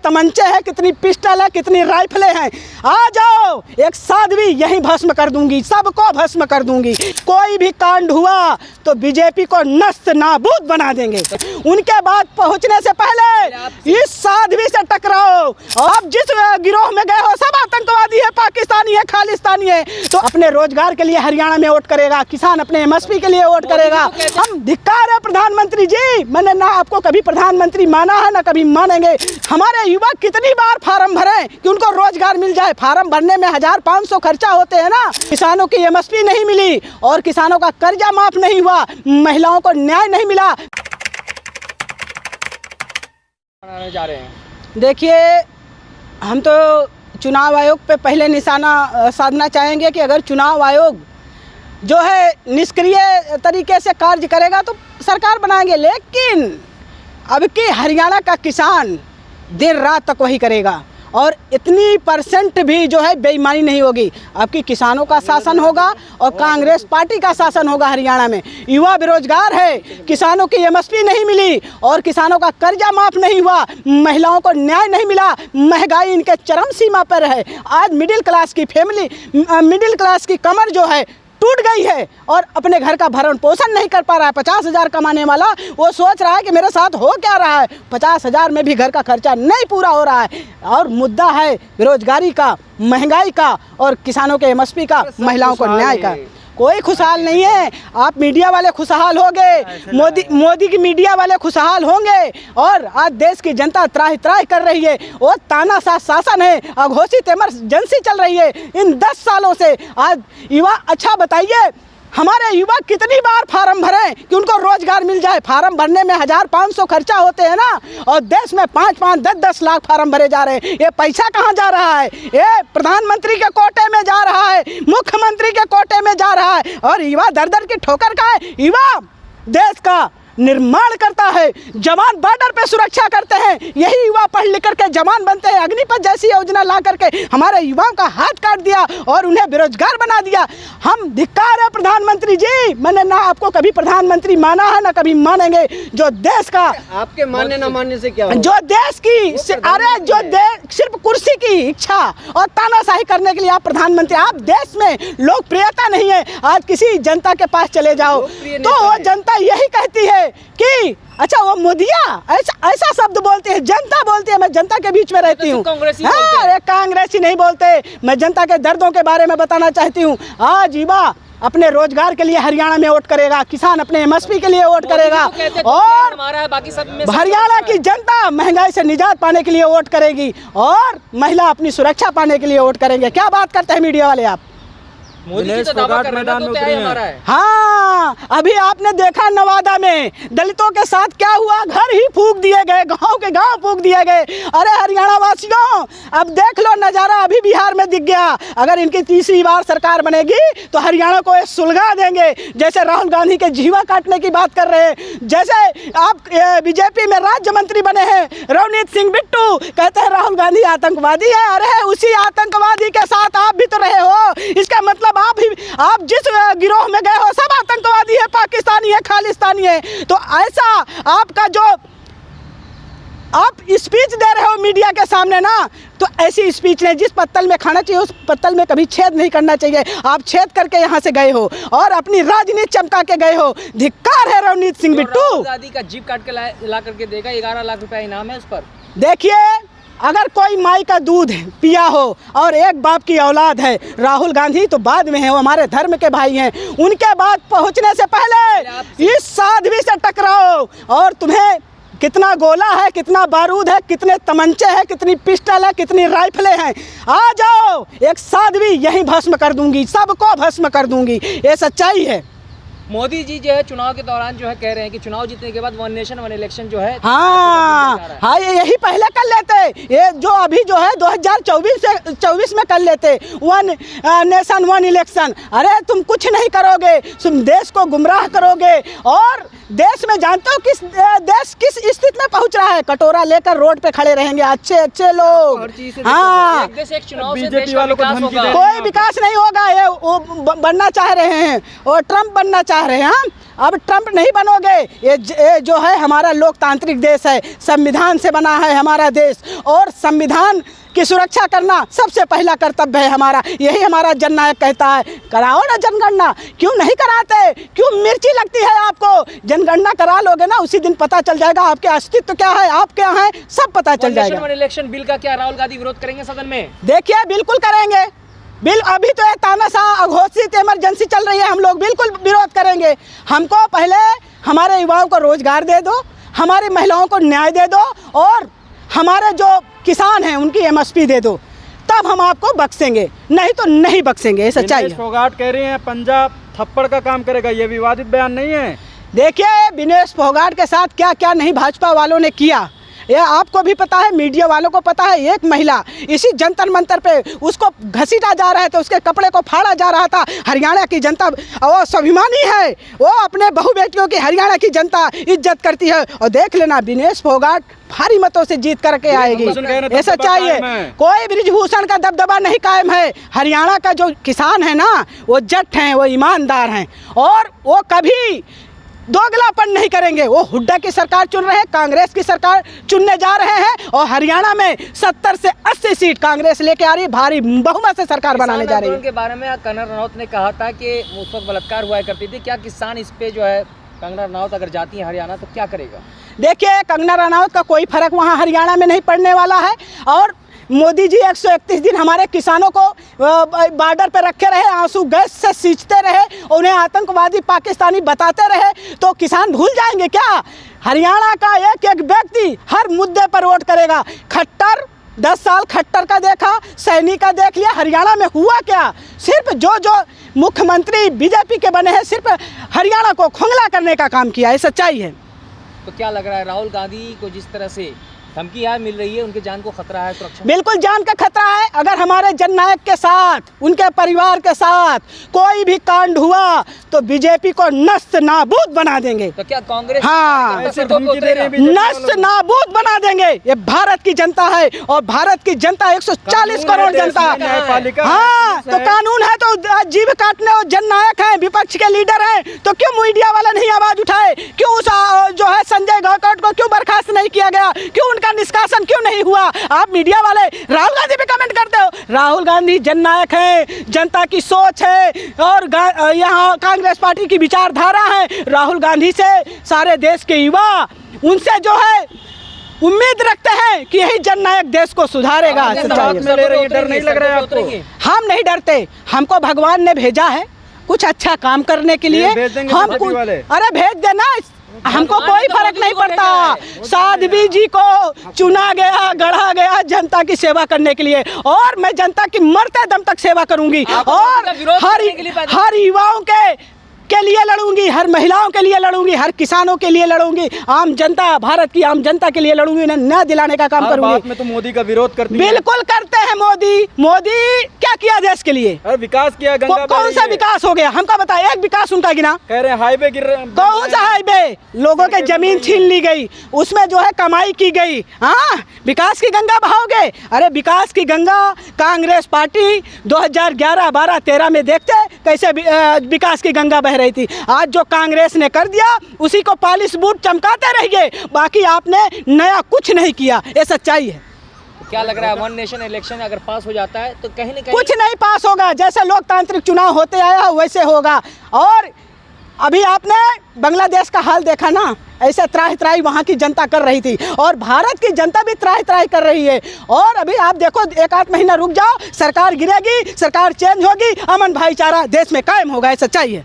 तमंचे हैं, कितनी पिस्टल है, कितनी राइफलें हैं। आ जाओ, एक साध्वी यहीं भस्म कर दूंगी, सबको भस्म कर दूंगी। कोई भी कांड हुआ तो बीजेपी को नस्त नाबूद बना देंगे। उनके बाद पहुंचने से पहले इस साध्वी से टकराओ। आप जिस गिरोह में गए हो सब आतंकवादी है, पाकिस्तानी है, खालिस्तानी है। तो अपने रोजगार के लिए हरियाणा में वोट करेगा, किसान अपने एमएसपी के लिए वोट करेगा। हम धिक्कार है प्रधानमंत्री जी, मैंने ना आपको कभी प्रधानमंत्री माना है ना कभी मानेंगे। हमारे युवा कितनी बार फार्म भरे कि उनको रोजगार मिल जाए। फार्म भरने में 1500 खर्चा होते हैं ना। किसानों की एमएसपी नहीं मिली और किसानों का कर्जा माफ नहीं हुआ, महिलाओं को न्याय नहीं मिला। जा रहे हैं, देखिए, हम तो चुनाव आयोग पे पहले निशाना साधना चाहेंगे कि अगर चुनाव आयोग जो है निष्क्रिय तरीके से कार्य करेगा तो सरकार बनाएंगे। लेकिन अब की हरियाणा का किसान देर रात तक वही करेगा और इतनी परसेंट भी जो है बेईमानी नहीं होगी। अब की किसानों का शासन होगा और कांग्रेस पार्टी का शासन होगा हरियाणा में। युवा बेरोजगार है, किसानों की एमएसपी नहीं मिली और किसानों का कर्जा माफ नहीं हुआ, महिलाओं को न्याय नहीं मिला, महंगाई इनके चरम सीमा पर है। आज मिडिल क्लास की कमर जो है टूट गई है और अपने घर का भरण पोषण नहीं कर पा रहा है। 50,000 कमाने वाला वो सोच रहा है कि मेरे साथ हो क्या रहा है। 50,000 में भी घर का खर्चा नहीं पूरा हो रहा है और मुद्दा है बेरोजगारी का, महंगाई का और किसानों के एमएसपी का, महिलाओं को न्याय का। कोई खुशहाल नहीं है। आप मीडिया वाले खुशहाल होंगे, मोदी की मीडिया वाले खुशहाल होंगे और आज देश की जनता त्राहि त्राहि कर रही है। वो तानाशाह शासन है, अघोषित इमरजेंसी चल रही है इन 10 सालों से। आज युवा, अच्छा बताइए, हमारे युवा कितनी बार फार्म भरें कि उनको रोजगार मिल जाए। फार्म भरने में 1500 खर्चा होते हैं ना और देश में 5-5, 10-10 लाख फार्म भरे जा रहे हैं। ये पैसा कहाँ जा रहा है? ये प्रधानमंत्री के कोटे में जा रहा है, मुख्यमंत्री के कोटे में जा रहा है और युवा दर दर की ठोकर का है। युवा देश का निर्माण करता है, जवान बॉर्डर पे सुरक्षा करते हैं। यही युवा पढ़ लिख करके जवान बनते हैं। अग्निपथ जैसी योजना ला करके हमारे युवाओं का हाथ काट दिया और उन्हें बेरोजगार बना दिया। हम धिक्कार है प्रधानमंत्री जी, मैंने ना आपको कभी प्रधानमंत्री माना है ना कभी मानेंगे। जो देश का, आपके मानने ना मानने से क्या होगा? जो देश की, अरे जो देश सिर्फ कुर्सी की इच्छा और तानाशाही करने के लिए आप प्रधानमंत्री, आप देश में लोकप्रियता नहीं है। आज किसी जनता के पास चले जाओ तो वो जनता यही कहती है कि अच्छा वो मोदिया, ऐसा शब्द बोलते हैं, जनता बोलती है। मैं जनता के बीच में रहती हूँ। कांग्रेसी नहीं बोलते, मैं जनता के दर्दों के बारे में बताना चाहती हूँ। आज युवा अपने रोजगार के लिए हरियाणा में वोट करेगा, किसान अपने एमएसपी के लिए वोट करेगा और हरियाणा की जनता महंगाई से निजात पाने के लिए वोट करेगी और महिला अपनी सुरक्षा पाने के लिए वोट करेंगे। क्या बात करते हैं मीडिया वाले आप? मोदी जी तो दावा कर रहे हैं, तो तय हमारा है। हाँ, अभी आपने देखा नवादा में दलितों के साथ क्या हुआ। घर ही फूंक दिए गए, गांव के गांव फूंक दिए गए। अरे हरियाणा वासियों, अब देख लो नज़ारा अभी बिहार में दिख गया। अगर इनकी तीसरी बार सरकार बनेगी तो हरियाणा को सुलगा देंगे। जैसे राहुल गांधी के जीवा काटने की बात कर रहे हैं, जैसे आप बीजेपी में राज्य मंत्री बने हैं रवनीत सिंह बिट्टू, कहते हैं राहुल गांधी आतंकवादी है। अरे उसी आतंकवादी के साथ आप भी तो रहे हो। इसका मतलब आप जिस गिरोह में गए हो सब आतंकवादी है, पाकिस्तानी है, खालिस्तानी है। तो ऐसा आपका जो आप स्पीच दे रहे हो मीडिया के सामने ना, तो ऐसी स्पीच नहीं। जिस पत्तल में खाना चाहिए उस पत्तल में कभी छेद नहीं करना चाहिए। आप छेद करके यहाँ से गए हो और अपनी राजनीति चमका के गए हो। धिक्कार है रवनीत सिंह बिट्टू। राहुल गांधी का जीप काट के ला करके देगा, 11 लाख रुपया इनाम है इस पर। देखिए, अगर कोई माई का दूध पिया हो और एक बाप की औलाद है, राहुल गांधी तो बाद में है, वो हमारे धर्म के भाई हैं। उनके बाद पहुंचने से पहले इस साध्वी से टकराओ और तुम्हें कितना गोला है, कितना बारूद है, कितने तमंचे हैं, कितनी पिस्टल है, कितनी राइफलें हैं। आ जाओ, एक साध्वी यहीं भस्म कर दूंगी, सबको भस्म कर दूंगी। ये सच्चाई है। मोदी जी जो है चुनाव के दौरान जो है कह रहे हैं कि चुनाव जीतने के बाद 1 नेशन 1 इलेक्शन जो है, हाँ यही पहले कर लेते। ये जो अभी जो है 2024 में कर लेते 1 नेशन 1 इलेक्शन। अरे तुम कुछ नहीं करोगे, तुम देश को गुमराह करोगे और देश में जानते हो देश किस स्थिति में पहुंच रहा है। कटोरा लेकर रोड पे खड़े रहेंगे अच्छे लोग। हाँ, बीजेपी वालों को कोई विकास नहीं होगा। ये वो बनना चाह रहे हैं और ट्रम्प बनना चाह चाह रहे हैं हम, अब ट्रंप नहीं बनोगे। ये जो है हमारा लोकतांत्रिक देश है, संविधान से बना है हमारा देश, और संविधान की सुरक्षा करना सबसे पहला कर्तव्य है हमारा। यही हमारा जननायक कहता है। कराओ ना जनगणना, क्यों नहीं कराते? क्यों मिर्ची लगती है आपको? जनगणना करा लोगे ना, उसी दिन पता चल जाएगा आपके अस्तित्व क्या है, आप क्या हैं, सब पता चल जाएगा। इलेक्शन बिल का क्या राहुल गांधी विरोध करेंगे सदन में? देखिए बिल्कुल करेंगे। बिल अभी तो ये तानाशाह घोषित इमरजेंसी चल रही है, हम लोग बिल्कुल विरोध करेंगे। हमको पहले हमारे युवाओं को रोजगार दे दो, हमारी महिलाओं को न्याय दे दो, और हमारे जो किसान हैं उनकी एमएसपी दे दो, तब हम आपको बख्शेंगे, नहीं तो नहीं बख्शेंगे। ये सच्चाई है। फोगाट कह रही हैं पंजाब थप्पड़ का काम करेगा, ये विवादित बयान नहीं है? देखिए विनेश फोगाट के साथ क्या क्या नहीं भाजपा वालों ने किया, ये आपको भी पता है, मीडिया वालों को पता है। एक महिला इसी जंतर मंतर पे उसको घसीटा जा रहा था, उसके कपड़े को फाड़ा जा रहा था। हरियाणा की जनता वो स्वाभिमानी है, वो अपने बहू बेटियों की हरियाणा की जनता इज्जत करती है। और देख लेना विनेश फोगाट भारी मतों से जीत करके आएगी, ऐसा चाहिए। कोई ब्रिजभूषण का दबदबा नहीं कायम है। हरियाणा का जो किसान है ना, वो जट हैं, वो ईमानदार हैं, और वो कभी दोगलापन नहीं करेंगे। वो हुड्डा की सरकार चुन रहे हैं, कांग्रेस की सरकार चुनने जा रहे हैं, और हरियाणा में 70 से 80 सीट कांग्रेस लेके आ रही है, भारी बहुमत से सरकार बनाने जा रही है। के बारे में कंगना रनौत ने कहा था कि उस वक्त बलात्कार हुआ करती थी, क्या किसान इस पे जो है कंगना रनौत अगर जाती है हरियाणा तो क्या करेगा? देखिए कंगना रनौत का कोई फर्क वहाँ हरियाणा में नहीं पड़ने वाला है, और मोदी जी 131 दिन हमारे किसानों को बॉर्डर पर रखे रहे, आंसू गैस से सींचते रहे, उन्हें आतंकवादी पाकिस्तानी बताते रहे, तो किसान भूल जाएंगे क्या? हरियाणा का एक एक व्यक्ति हर मुद्दे पर वोट करेगा। खट्टर 10 साल खट्टर का देखा, सैनी का देख लिया। हरियाणा में हुआ क्या? सिर्फ जो मुख्यमंत्री बीजेपी के बने हैं, सिर्फ हरियाणा को खोखला करने का काम किया है, सच्चाई है। तो क्या लग रहा है राहुल गांधी को जिस तरह से धमकी यहाँ मिल रही है, उनके जान को खतरा है, सुरक्षा? बिल्कुल जान का खतरा है। अगर हमारे जननायक के साथ, उनके परिवार के साथ कोई भी कांड हुआ तो बीजेपी को नष्ट नाबूद बना देंगे। तो क्या कांग्रेस? हाँ, नष्ट नाबूद बना देंगे। ये भारत की जनता है, और भारत की जनता 140 करोड़ जनता है। हाँ, तो कानून है तो जीभ काटने और जननायक है, विपक्ष के लीडर हैं, तो क्यों मीडिया वाला नहीं आवाज उठाए? क्यों जो है संजय गौकट को क्यों बर्खास्त नहीं किया गया? क्यों उनका निष्कासन क्यों नहीं हुआ? आप मीडिया वाले राहुल गांधी पे कमेंट करते हो। राहुल गांधी जननायक हैं, जनता की सोच है, और यहाँ कांग्रेस पार्टी की विचारधारा है। राहुल गांधी से सारे देश के युवा उनसे जो है उम्मीद रखते हैं कि यही जननायक देश को सुधारेगा। डर नहीं लग रहा है आपको? हम नहीं डरते, हमको भगवान ने भेजा है कुछ अच्छा काम करने के लिए। हम अरे भेज देना, हमको कोई फर्क नहीं पड़ता। साध्वी जी को चुना गया, गढ़ा गया जनता की सेवा करने के लिए, और मैं जनता की मरते दम तक सेवा करूंगी, और हर युवाओं के लिए लड़ूंगी, हर महिलाओं के लिए लड़ूंगी, हर किसानों के लिए लड़ूंगी, आम जनता, भारत की आम जनता के लिए लड़ूंगी, उन्हें न्याय दिलाने का काम करूंगी। बात में तो मोदी का विरोध करती है। बिल्कुल करते हैं। मोदी क्या किया देश के लिए? अरे विकास किया, गंगा कौन सा विकास हो गया? हमका बताया, एक विकास उनका गिना? कह रहे हैं हाईवे गिर। कौन सा हाईवे? लोगों के जमीन छीन ली गई, उसमें जो है कमाई की गई। हाँ, विकास की गंगा बहाओगे? अरे विकास की गंगा कांग्रेस पार्टी 2011, 12, 13 में देखते कैसे विकास की गंगा बह रही थी। आज जो कांग्रेस ने कर दिया उसी को पॉलिश बूट चमकाते रहिए, बाकी आपने नया कुछ नहीं किया, ये सच्चाई है। क्या लग रहा है वन नेशन इलेक्शन अगर पास हो जाता है तो कहीं न कहीं कुछ नहीं पास होगा? जैसे लोकतांत्रिक चुनाव होते आया वैसे होगा। और अभी आपने बांग्लादेश का हाल देखा ना, ऐसे त्राही त्राही वहाँ की जनता कर रही थी, और भारत की जनता भी त्राही त्राही कर रही है। और अभी आप देखो, 1-8 महीना रुक जाओ, सरकार गिरेगी, सरकार चेंज होगी, अमन भाईचारा देश में कायम होगा, ये सच्चाई है।